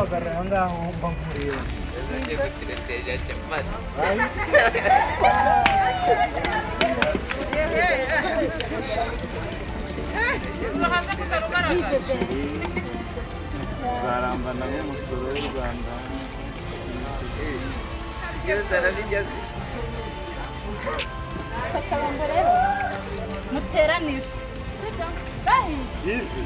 uhagarara aha ngaha wumva nkureba. Agiye gusiratera cyamasi. Zarambana nk'umusoro w'u Rwanda. Iyo zarabigeze. Kakaramba rero muteranire. Bayi. Ivi.